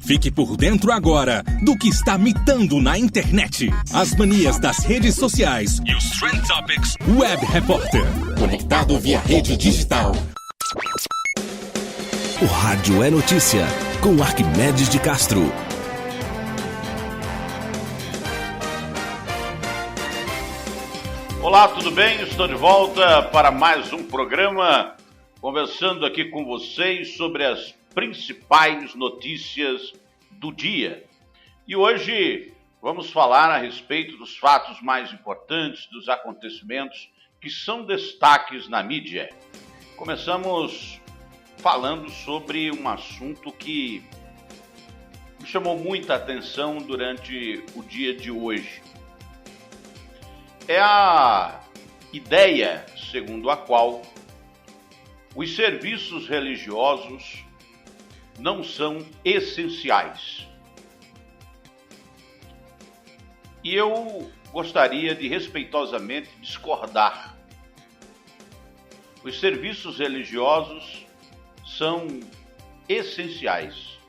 Fique por dentro agora do que está mitando na internet. As manias das redes sociais e os Trend Topics Web Repórter. Conectado via rede digital. O Rádio é Notícia, com Arquimedes de Castro. Olá, tudo bem? Estou de volta para mais um programa, conversando aqui com vocês sobre as principais notícias do dia. E hoje vamos falar a respeito dos fatos mais importantes, dos acontecimentos que são destaques na mídia. Começamos falando sobre um assunto que me chamou muita atenção durante o dia de hoje. É a ideia segundo a qual os serviços religiosos não são essenciais. E eu gostaria de respeitosamente discordar. Os serviços religiosos são essenciais.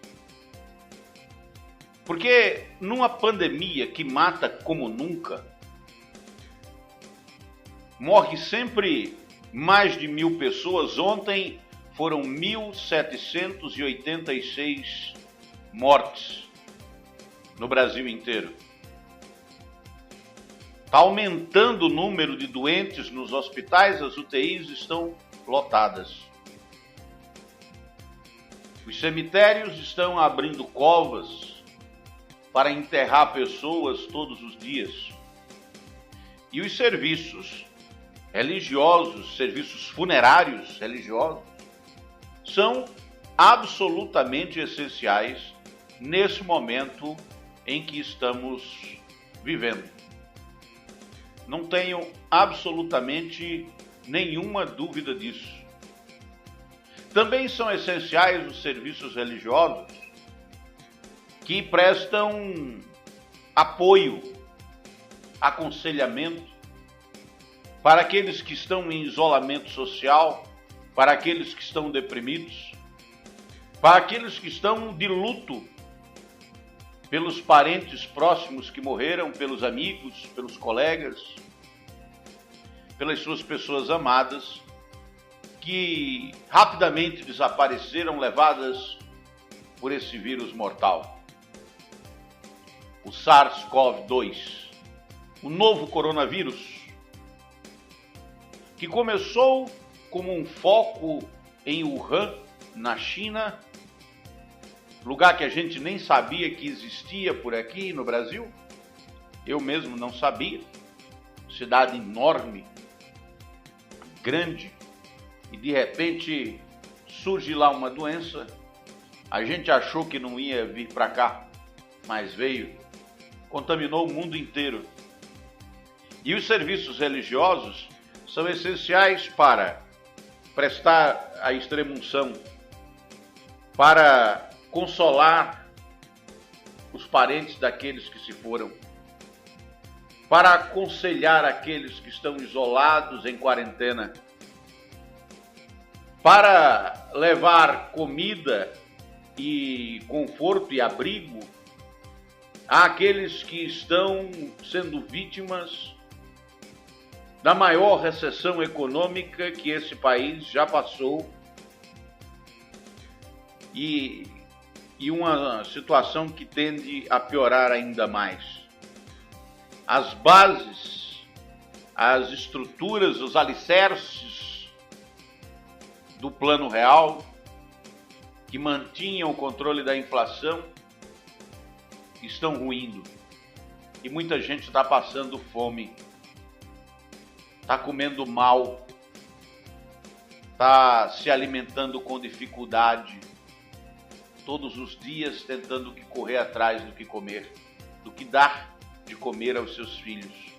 Porque numa pandemia que mata como nunca, morre sempre mais de 1.000 pessoas. Ontem foram 1.786 mortes no Brasil inteiro. Está aumentando o número de doentes nos hospitais, as UTIs estão lotadas. Os cemitérios estão abrindo covas para enterrar pessoas todos os dias. E os serviços religiosos, serviços funerários religiosos, são absolutamente essenciais nesse momento em que estamos vivendo. Não tenho absolutamente nenhuma dúvida disso. Também são essenciais os serviços religiosos que prestam apoio, aconselhamento para aqueles que estão em isolamento social, para aqueles que estão deprimidos, para aqueles que estão de luto pelos parentes próximos que morreram, pelos amigos, pelos colegas, pelas suas pessoas amadas, que rapidamente desapareceram, levadas por esse vírus mortal. O SARS-CoV-2, o novo coronavírus, que começou como um foco em Wuhan, na China, lugar que a gente nem sabia que existia por aqui no Brasil. Eu mesmo não sabia. Cidade enorme, grande, e de repente surge lá uma doença. A gente achou que não ia vir para cá, mas veio, contaminou o mundo inteiro. E os serviços religiosos são essenciais para prestar a extrema-unção, para consolar os parentes daqueles que se foram, para aconselhar aqueles que estão isolados em quarentena, para levar comida e conforto e abrigo àqueles que estão sendo vítimas da maior recessão econômica que esse país já passou e uma situação que tende a piorar ainda mais. As bases, as estruturas, os alicerces do Plano Real, que mantinham o controle da inflação, estão ruindo. E muita gente está passando fome, está comendo mal, está se alimentando com dificuldade, todos os dias tentando correr atrás do que comer, do que dar de comer aos seus filhos.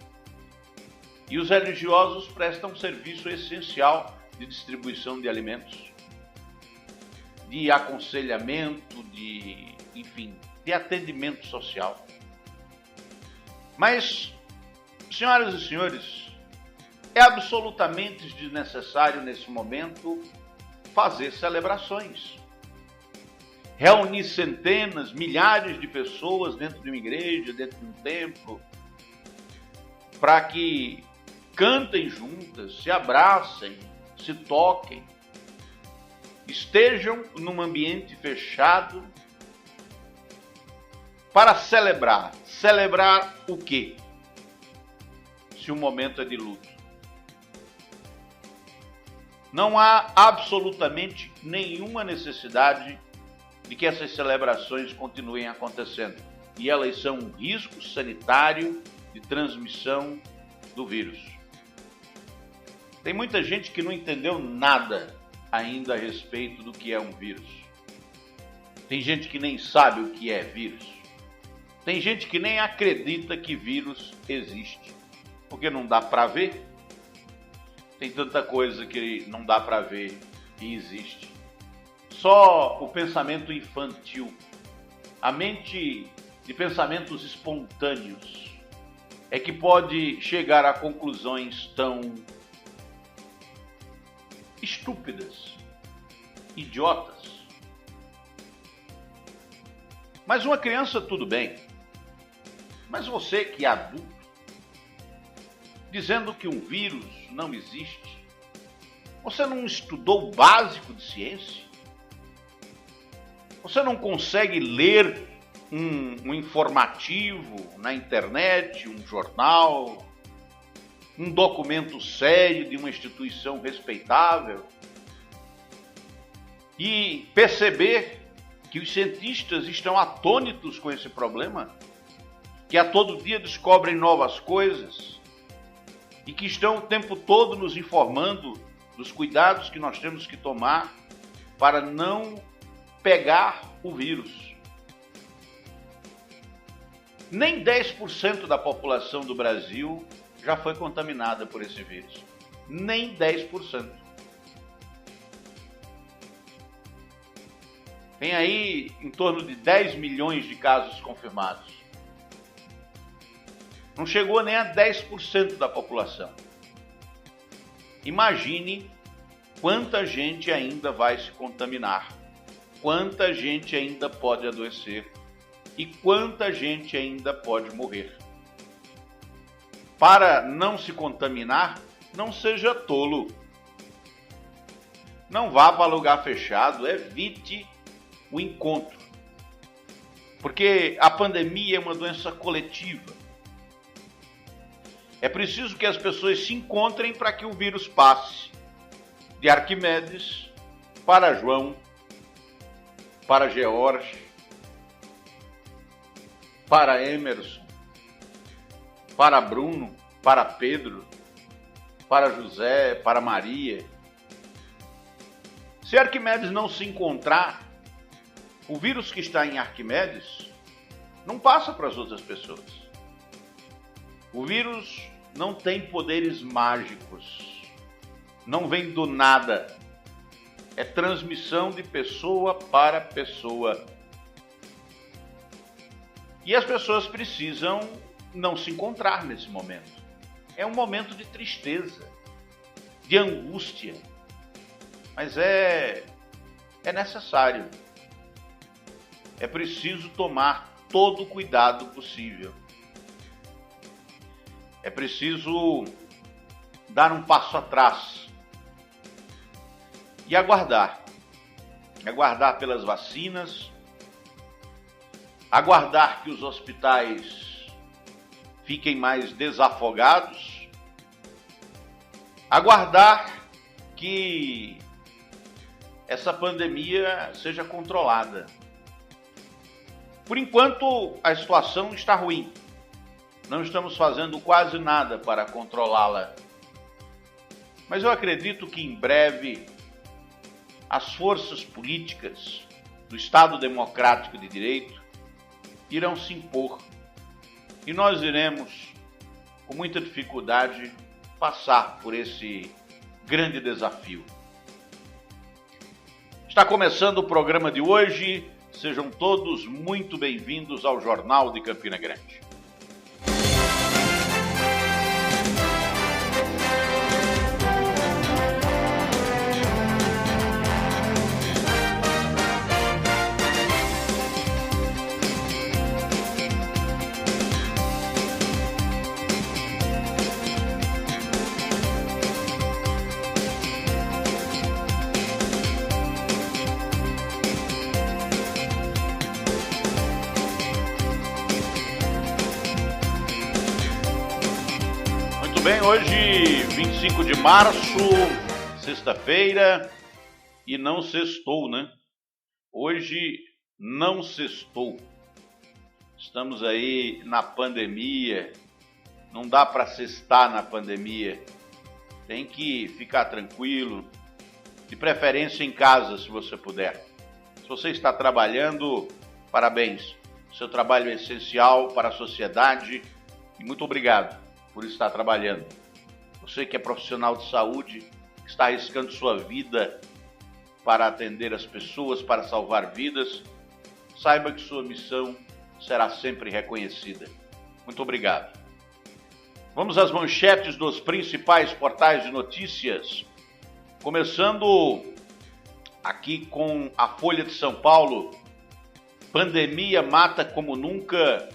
E os religiosos prestam um serviço essencial de distribuição de alimentos, de aconselhamento, de atendimento social. Mas, senhoras e senhores, é absolutamente desnecessário nesse momento fazer celebrações. reunir centenas, milhares de pessoas dentro de uma igreja, dentro de um templo, para que cantem juntas, se abracem, se toquem, estejam num ambiente fechado para celebrar. Celebrar o quê? Se o momento é de luto. Não há absolutamente nenhuma necessidade de que essas celebrações continuem acontecendo. E elas são um risco sanitário de transmissão do vírus. Tem muita gente que não entendeu nada ainda a respeito do que é um vírus. Tem gente que nem sabe o que é vírus. Tem gente que nem acredita que vírus existe, porque não dá para ver. Tem tanta coisa que não dá para ver e existe. Só o pensamento infantil, a mente de pensamentos espontâneos, é que pode chegar a conclusões tão estúpidas, idiotas. Mas uma criança, tudo bem. Mas você que é adulto, dizendo que um vírus não existe, você não estudou o básico de ciência? Você não consegue ler um informativo na internet, um jornal, um documento sério de uma instituição respeitável e perceber que os cientistas estão atônitos com esse problema, que a todo dia descobrem novas coisas e que estão o tempo todo nos informando dos cuidados que nós temos que tomar para não pegar o vírus. Nem 10% da população do Brasil já foi contaminada por esse vírus. Nem 10%. Tem aí em torno de 10 milhões de casos confirmados. Não chegou nem a 10% da população. Imagine quanta gente ainda vai se contaminar, quanta gente ainda pode adoecer e quanta gente ainda pode morrer. Para não se contaminar, não seja tolo. Não vá para lugar fechado, evite o encontro. Porque a pandemia é uma doença coletiva. É preciso que as pessoas se encontrem para que o vírus passe. De Arquimedes para João, para George, para Emerson, para Bruno, para Pedro, para José, para Maria. Se Arquimedes não se encontrar, o vírus que está em Arquimedes não passa para as outras pessoas. O vírus não tem poderes mágicos, não vem do nada. É transmissão de pessoa para pessoa. E as pessoas precisam não se encontrar nesse momento. É um momento de tristeza, de angústia, mas é necessário. É preciso tomar todo o cuidado possível. É preciso dar um passo atrás e aguardar. Aguardar pelas vacinas, aguardar que os hospitais fiquem mais desafogados, aguardar que essa pandemia seja controlada. Por enquanto, a situação está ruim. Não estamos fazendo quase nada para controlá-la. Mas eu acredito que em breve as forças políticas do Estado Democrático de Direito irão se impor e nós iremos, com muita dificuldade, passar por esse grande desafio. Está começando o programa de hoje. Sejam todos muito bem-vindos ao Jornal de Campina Grande. bem, hoje 25 de março, sexta-feira, e não sextou, né? Hoje não sextou. Estamos aí na pandemia, não dá para sextar na pandemia. Tem que ficar tranquilo, de preferência em casa, se você puder. Se você está trabalhando, parabéns. Seu trabalho é essencial para a sociedade e muito obrigado por estar trabalhando. Você que é profissional de saúde, que está arriscando sua vida para atender as pessoas, para salvar vidas, saiba que sua missão será sempre reconhecida. Muito obrigado. Vamos às manchetes dos principais portais de notícias, começando aqui com a Folha de São Paulo. Pandemia mata como nunca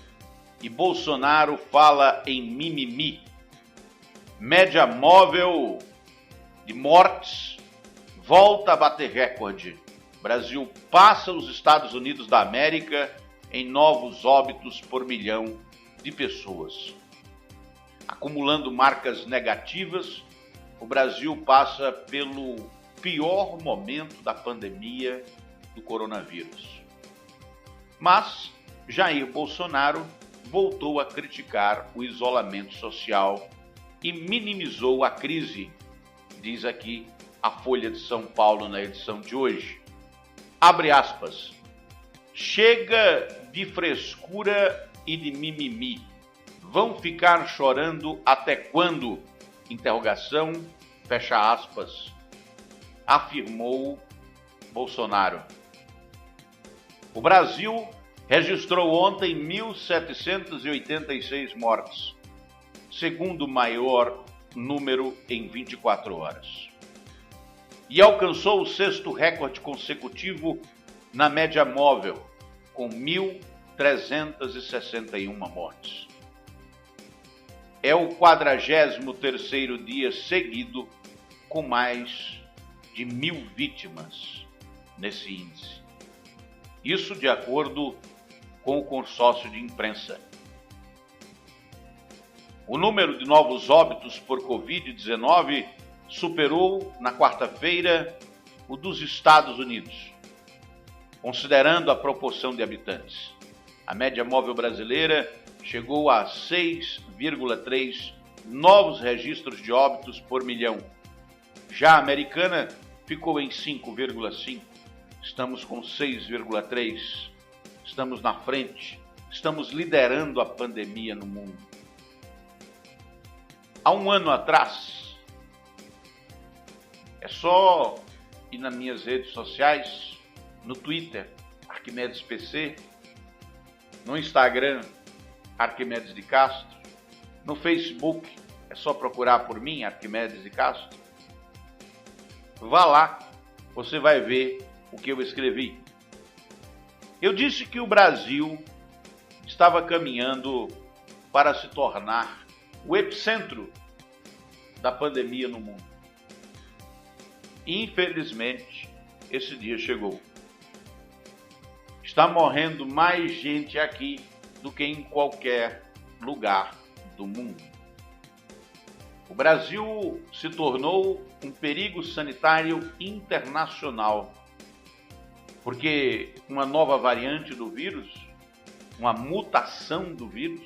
e Bolsonaro fala em mimimi. Média móvel de mortes volta a bater recorde. Brasil passa os Estados Unidos da América em novos óbitos por milhão de pessoas. Acumulando marcas negativas, o Brasil passa pelo pior momento da pandemia do coronavírus. Mas Jair Bolsonaro voltou a criticar o isolamento social e minimizou a crise, diz aqui a Folha de São Paulo na edição de hoje. Abre aspas. Chega de frescura e de mimimi. Vão ficar chorando até quando? Interrogação, fecha aspas, afirmou Bolsonaro. O Brasil registrou ontem 1.786 mortes, segundo maior número em 24 horas. E alcançou o sexto recorde consecutivo na média móvel, com 1.361 mortes. É o 43º dia seguido com mais de 1.000 vítimas nesse índice. Isso de acordo com o consórcio de imprensa. O número de novos óbitos por Covid-19 superou, na quarta-feira, o dos Estados Unidos, considerando a proporção de habitantes. A média móvel brasileira chegou a 6,3 novos registros de óbitos por milhão. Já a americana ficou em 5,5. Estamos com 6,3. Estamos na frente. Estamos liderando a pandemia no mundo. Há um ano atrás, é só ir nas minhas redes sociais, no Twitter, Arquimedes PC, no Instagram, Arquimedes de Castro, no Facebook, é só procurar por mim, Arquimedes de Castro. Vá lá, você vai ver o que eu escrevi. Eu disse que o Brasil estava caminhando para se tornar o epicentro da pandemia no mundo. Infelizmente, esse dia chegou. Está morrendo mais gente aqui do que em qualquer lugar do mundo. O Brasil se tornou um perigo sanitário internacional, porque uma nova variante do vírus, uma mutação do vírus,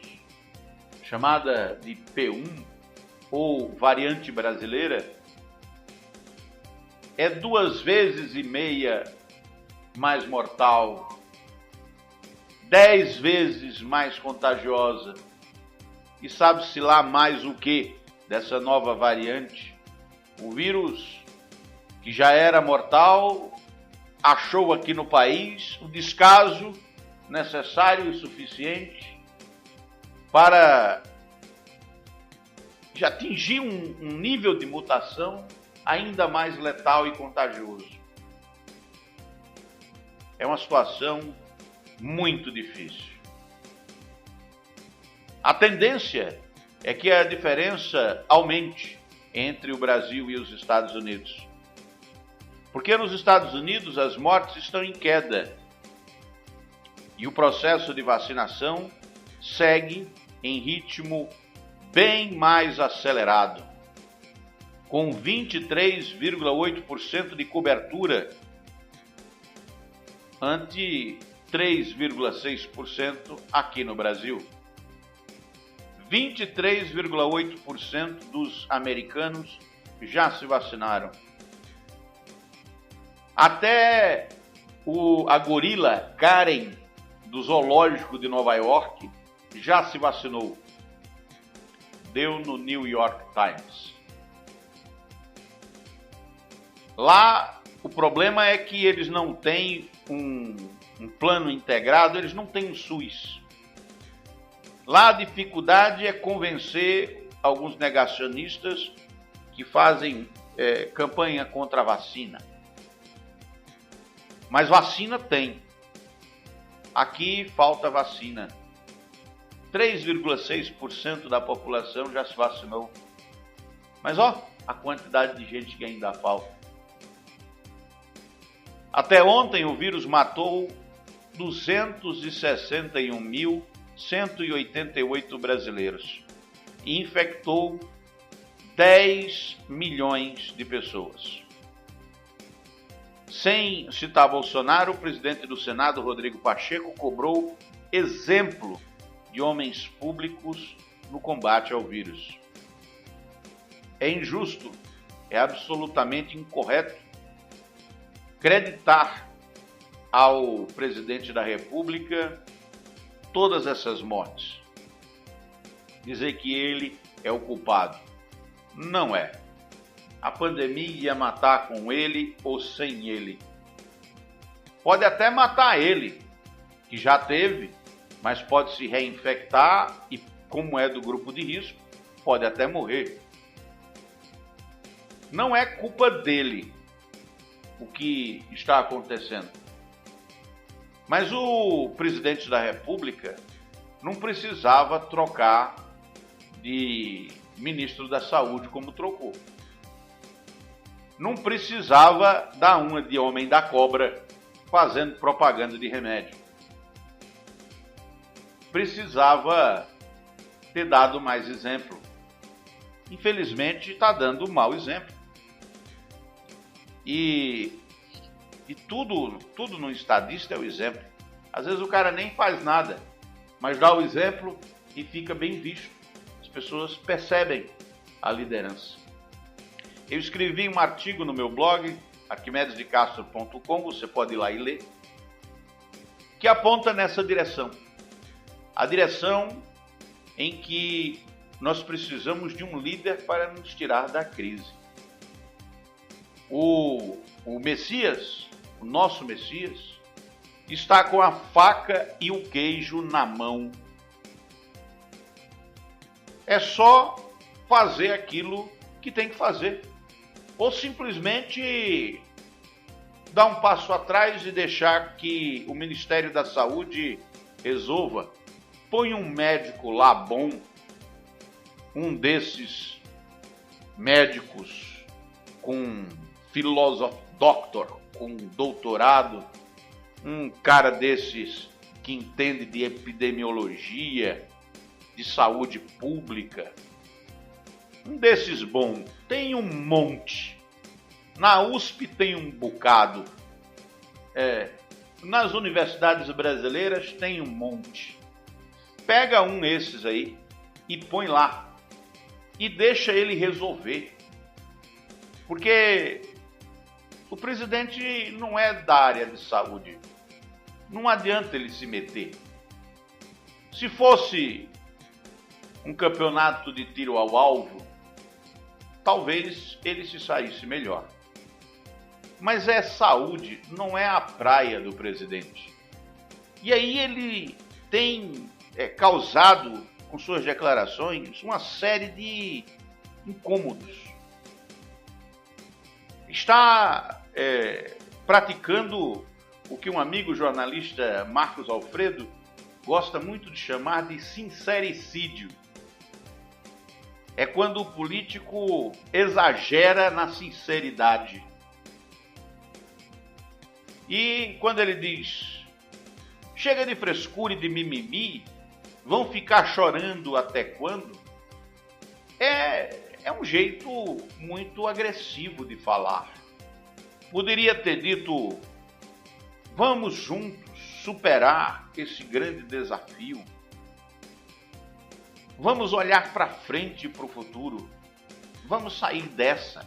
chamada de P1 ou variante brasileira, é 2,5 vezes mais mortal, 10 vezes mais contagiosa. E sabe-se lá mais o que dessa nova variante? O vírus, que já era mortal, achou aqui no país o descaso necessário e suficiente para atingir um nível de mutação ainda mais letal e contagioso. É uma situação muito difícil. A tendência é que a diferença aumente entre o Brasil e os Estados Unidos. Porque nos Estados Unidos as mortes estão em queda e o processo de vacinação segue em ritmo bem mais acelerado, com 23,8% de cobertura ante 3,6% aqui no Brasil. 23,8% dos americanos já se vacinaram. Até a gorila Karen, do zoológico de Nova York, já se vacinou. Deu no New York Times. Lá, o problema é que eles não têm um plano integrado, eles não têm um SUS. Lá a dificuldade é convencer alguns negacionistas que fazem campanha contra a vacina. Mas vacina tem. Aqui falta vacina. 3,6% da população já se vacinou. Mas a quantidade de gente que ainda falta. Até ontem o vírus matou 261.188 brasileiros e infectou 10 milhões de pessoas. Sem citar Bolsonaro, o presidente do Senado, Rodrigo Pacheco, cobrou exemplo de homens públicos no combate ao vírus. É injusto, é absolutamente incorreto acreditar ao presidente da República todas essas mortes. Dizer que ele é o culpado. Não é. A pandemia ia matar com ele ou sem ele. Pode até matar ele, que já teve, mas pode se reinfectar e, como é do grupo de risco, pode até morrer. Não é culpa dele o que está acontecendo. Mas o presidente da República não precisava trocar de ministro da Saúde como trocou. Não precisava dar uma de homem da cobra fazendo propaganda de remédio. Precisava ter dado mais exemplo. Infelizmente está dando mau exemplo. E tudo no estadista é o exemplo. Às vezes o cara nem faz nada, mas dá o exemplo e fica bem visto. As pessoas percebem a liderança. Eu escrevi um artigo no meu blog, arquimedesdecastro.com, você pode ir lá e ler, que aponta nessa direção. A direção em que nós precisamos de um líder para nos tirar da crise. O Messias, o nosso Messias, está com a faca e o queijo na mão. É só fazer aquilo que tem que fazer. Ou simplesmente dar um passo atrás e deixar que o Ministério da Saúde resolva. Põe um médico lá bom, um desses médicos com doctor, com doutorado, um cara desses que entende de epidemiologia, de saúde pública. Um desses bom, tem um monte. Na USP tem um bocado. Nas universidades brasileiras tem um monte. Pega um desses aí e põe lá. E deixa ele resolver. Porque o presidente não é da área de saúde. Não adianta ele se meter. Se fosse um campeonato de tiro ao alvo, talvez ele se saísse melhor. Mas é saúde, não é a praia do presidente. E aí ele tem causado, com suas declarações, uma série de incômodos. Está praticando o que um amigo jornalista, Marcos Alfredo, gosta muito de chamar de sincericídio. É quando o político exagera na sinceridade. E quando ele diz, chega de frescura e de mimimi, vão ficar chorando até quando? é um jeito muito agressivo de falar. Poderia ter dito: vamos juntos superar esse grande desafio. Vamos olhar para frente e para o futuro. Vamos sair dessa.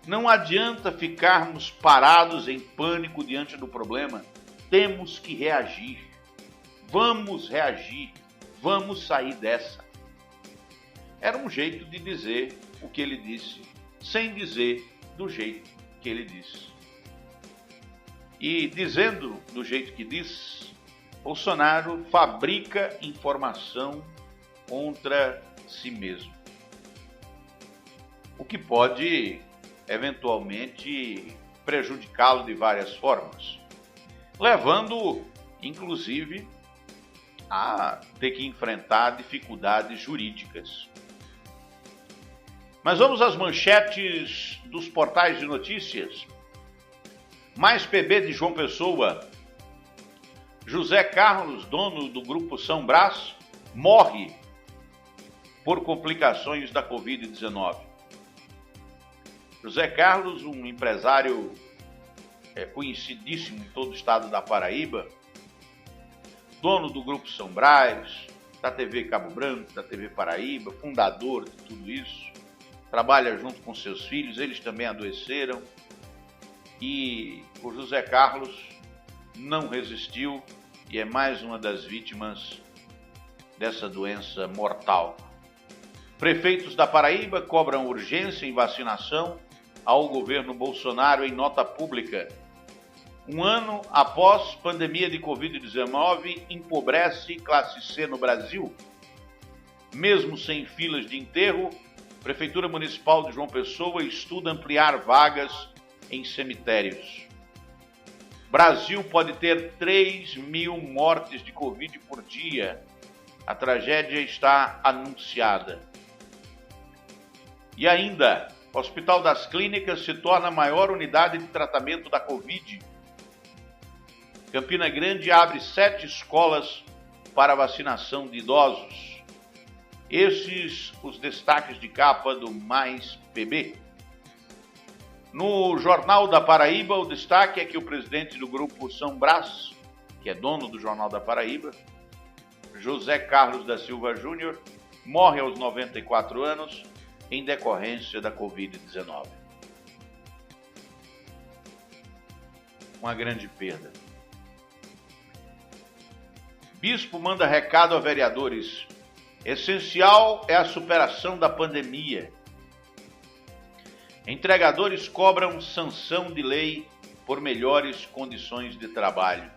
Não adianta ficarmos parados em pânico diante do problema. Temos que reagir. Vamos reagir. Vamos sair dessa. Era um jeito de dizer o que ele disse, sem dizer do jeito que ele disse. E dizendo do jeito que diz, Bolsonaro fabrica informação contra si mesmo. O que pode, eventualmente, prejudicá-lo de várias formas, levando, inclusive, a ter que enfrentar dificuldades jurídicas. Mas vamos às manchetes dos portais de notícias. Mais PB de João Pessoa. José Carlos, dono do Grupo São Brás, morre por complicações da Covid-19. José Carlos, um empresário conhecidíssimo em todo o estado da Paraíba, dono do Grupo São Brás, da TV Cabo Branco, da TV Paraíba, fundador de tudo isso, trabalha junto com seus filhos, eles também adoeceram, e o José Carlos não resistiu e é mais uma das vítimas dessa doença mortal. Prefeitos da Paraíba cobram urgência em vacinação ao governo Bolsonaro em nota pública. Um ano após pandemia de Covid-19 empobrece classe C no Brasil. Mesmo sem filas de enterro, Prefeitura Municipal de João Pessoa estuda ampliar vagas em cemitérios. Brasil pode ter 3.000 mortes de Covid por dia. A tragédia está anunciada. E ainda, o Hospital das Clínicas se torna a maior unidade de tratamento da Covid. Campina Grande abre 7 escolas para vacinação de idosos. Esses os destaques de capa do Mais PB. No Jornal da Paraíba, o destaque é que o presidente do Grupo São Brás, que é dono do Jornal da Paraíba, José Carlos da Silva Júnior, morre aos 94 anos em decorrência da Covid-19. Uma grande perda. Bispo manda recado a vereadores. Essencial é a superação da pandemia. Entregadores cobram sanção de lei por melhores condições de trabalho.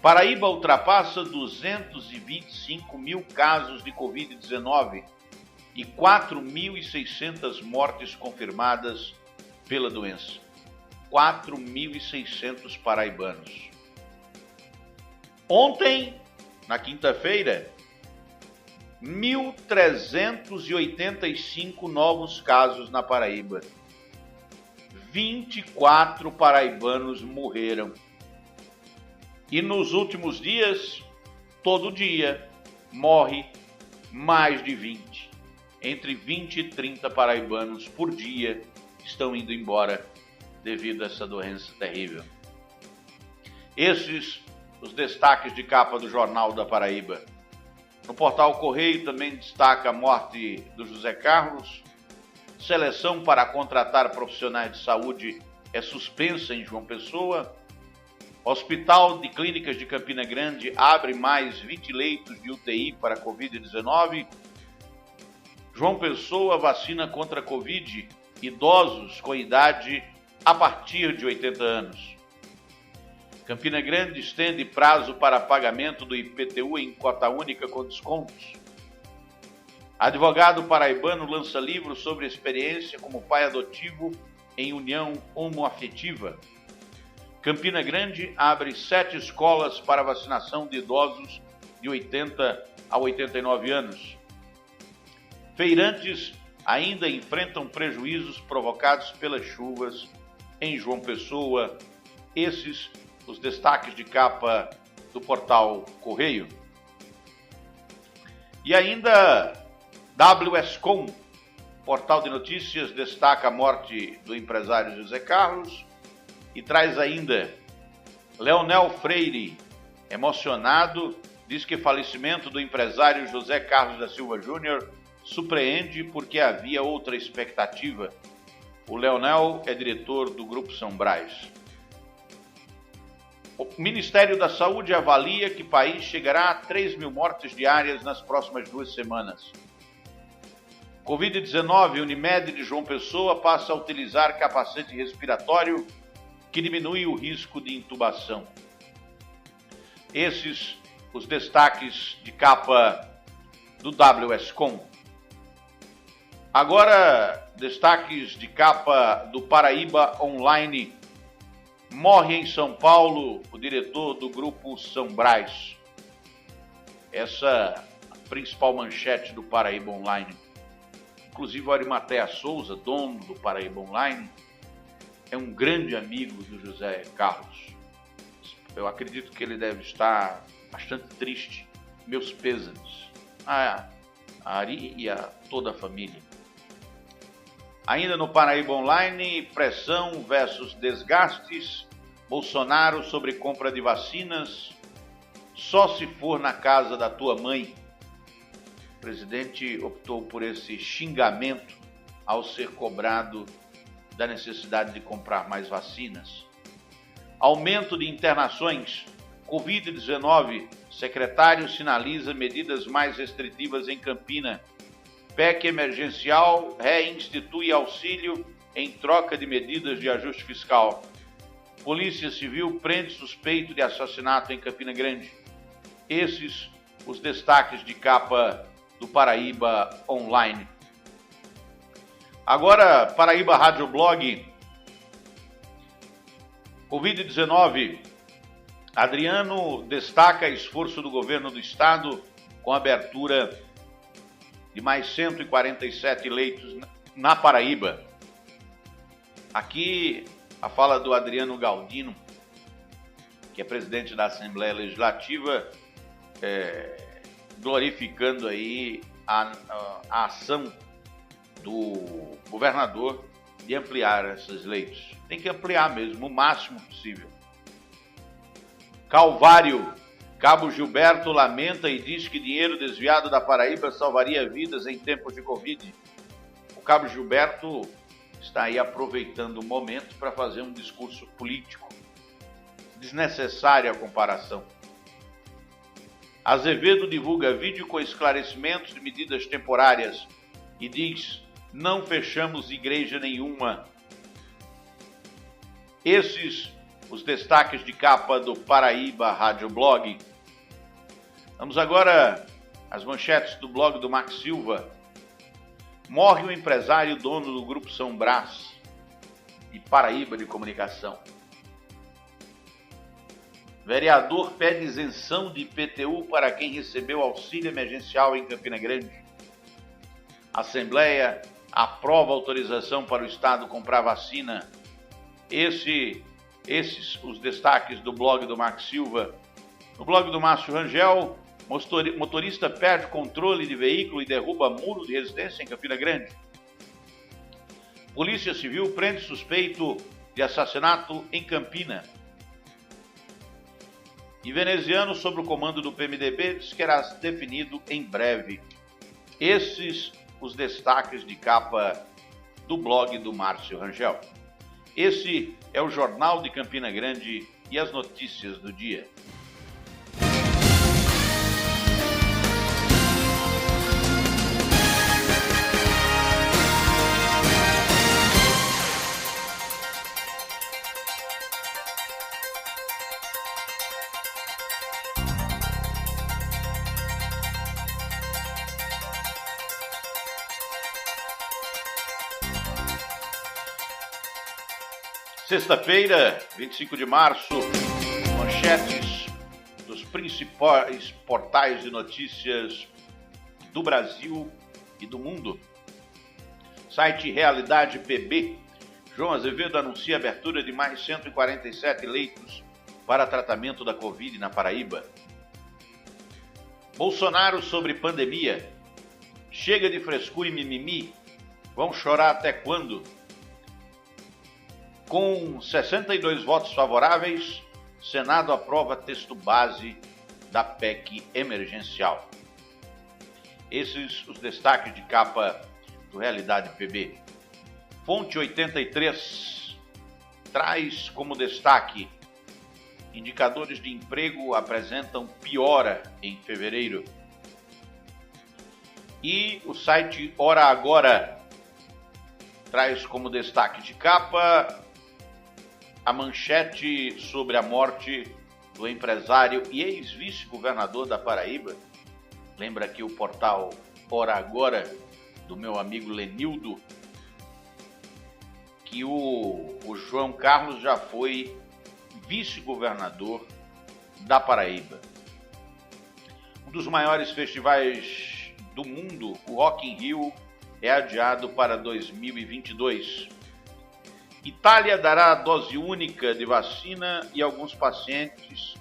Paraíba ultrapassa 225 mil casos de Covid-19 e 4.600 mortes confirmadas pela doença. 4.600 paraibanos. Ontem, na quinta-feira, 1.385 novos casos na Paraíba. 24 paraibanos morreram. E nos últimos dias, todo dia, morre mais de 20. Entre 20 e 30 paraibanos por dia estão indo embora devido a essa doença terrível. Esses os destaques de capa do Jornal da Paraíba. No portal Correio também destaca a morte do José Carlos. Seleção para contratar profissionais de saúde é suspensa em João Pessoa. Hospital de Clínicas de Campina Grande abre mais 20 leitos de UTI para Covid-19. João Pessoa vacina contra Covid idosos com idade a partir de 80 anos. Campina Grande estende prazo para pagamento do IPTU em cota única com descontos. Advogado paraibano lança livro sobre experiência como pai adotivo em união homoafetiva. Campina Grande abre 7 escolas para vacinação de idosos de 80 a 89 anos. Feirantes ainda enfrentam prejuízos provocados pelas chuvas em João Pessoa. Esses os destaques de capa do portal Correio. E ainda, WSCom, portal de notícias, destaca a morte do empresário José Carlos e traz ainda Leonel Freire, emocionado, diz que o falecimento do empresário José Carlos da Silva Júnior surpreende porque havia outra expectativa. O Leonel é diretor do Grupo São Brás. O Ministério da Saúde avalia que o país chegará a 3 mil mortes diárias nas próximas 2 semanas. Covid-19, Unimed de João Pessoa passa a utilizar capacete respiratório que diminui o risco de intubação. Esses os destaques de capa do WSCom. Agora, destaques de capa do Paraíba Online. Morre em São Paulo o diretor do Grupo São Brás. Essa é a principal manchete do Paraíba Online. Inclusive, o Arimatea Souza, dono do Paraíba Online, é um grande amigo do José Carlos. Eu acredito que ele deve estar bastante triste. Meus pêsames a Ari e a toda a família. Ainda no Paraíba Online, pressão versus desgastes. Bolsonaro sobre compra de vacinas. Só se for na casa da tua mãe. O presidente optou por esse xingamento ao ser cobrado da necessidade de comprar mais vacinas. Aumento de internações. Covid-19. Secretário sinaliza medidas mais restritivas em Campina. PEC emergencial reinstitui auxílio em troca de medidas de ajuste fiscal. Polícia Civil prende suspeito de assassinato em Campina Grande. Esses os destaques de capa do Paraíba Online. Agora, Paraíba Rádio Blog. Covid-19. Adriano destaca esforço do governo do estado com abertura de mais 147 leitos na Paraíba. Aqui a fala do Adriano Galdino, que é presidente da Assembleia Legislativa, glorificando aí a ação do governador de ampliar esses leitos. Tem que ampliar mesmo, o máximo possível. Calvário. Cabo Gilberto lamenta e diz que dinheiro desviado da Paraíba salvaria vidas em tempos de Covid. O Cabo Gilberto está aí aproveitando o momento para fazer um discurso político. Desnecessária a comparação. Azevedo divulga vídeo com esclarecimentos de medidas temporárias e diz: não fechamos igreja nenhuma. Esses os destaques de capa do Paraíba Rádio Blog. Vamos agora às manchetes do blog do Max Silva. Morre o empresário dono do Grupo São Brás e Paraíba de Comunicação. Vereador pede isenção de IPTU para quem recebeu auxílio emergencial em Campina Grande. Assembleia aprova autorização para o Estado comprar vacina. Esses os destaques do blog do Max Silva. No blog do Márcio Rangel, motorista perde controle de veículo e derruba muro de resistência em Campina Grande. Polícia Civil prende suspeito de assassinato em Campina. E veneziano, sob o comando do PMDB, diz que será definido em breve. Esses os destaques de capa do blog do Márcio Rangel. Esse é o Jornal de Campina Grande e as notícias do dia. Sexta-feira, 25 de março, manchetes dos principais portais de notícias do Brasil e do mundo. Site Realidade PB. João Azevedo anuncia a abertura de mais 147 leitos para tratamento da Covid na Paraíba. Bolsonaro sobre pandemia. Chega de frescura e mimimi. Vão chorar até quando? Com 62 votos favoráveis, Senado aprova texto base da PEC emergencial. Esses os destaques de capa do Realidade PB. Fonte 83 traz como destaque: indicadores de emprego apresentam piora em fevereiro. E o site Hora Agora traz como destaque de capa a manchete sobre a morte do empresário e ex-vice-governador da Paraíba. Lembra aqui o portal Hora Agora, do meu amigo Lenildo, que o João Carlos já foi vice-governador da Paraíba. Um dos maiores festivais do mundo, o Rock in Rio, é adiado para 2022. Itália dará dose única de vacina a alguns pacientes.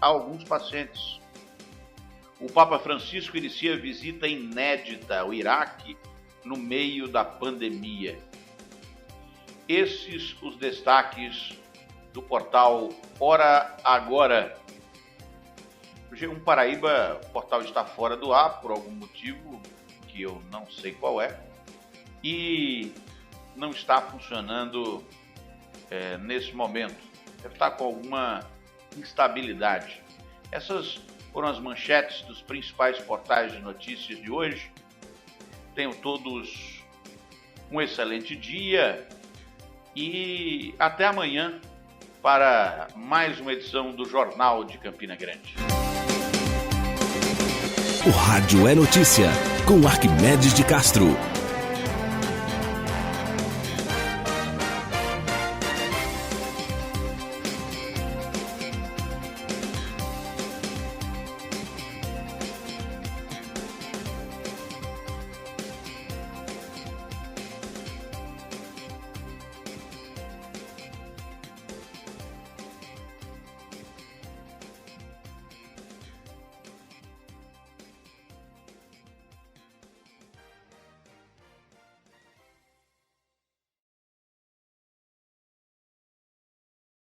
O Papa Francisco inicia visita inédita ao Iraque no meio da pandemia. Esses os destaques do portal Hora Agora. O G1 Paraíba, o portal está fora do ar por algum motivo que eu não sei qual é e não está funcionando nesse momento. Deve estar com alguma instabilidade. Essas foram as manchetes dos principais portais de notícias de hoje. Tenham todos um excelente dia e até amanhã para mais uma edição do Jornal de Campina Grande. O Rádio é Notícia, com Arquimedes de Castro.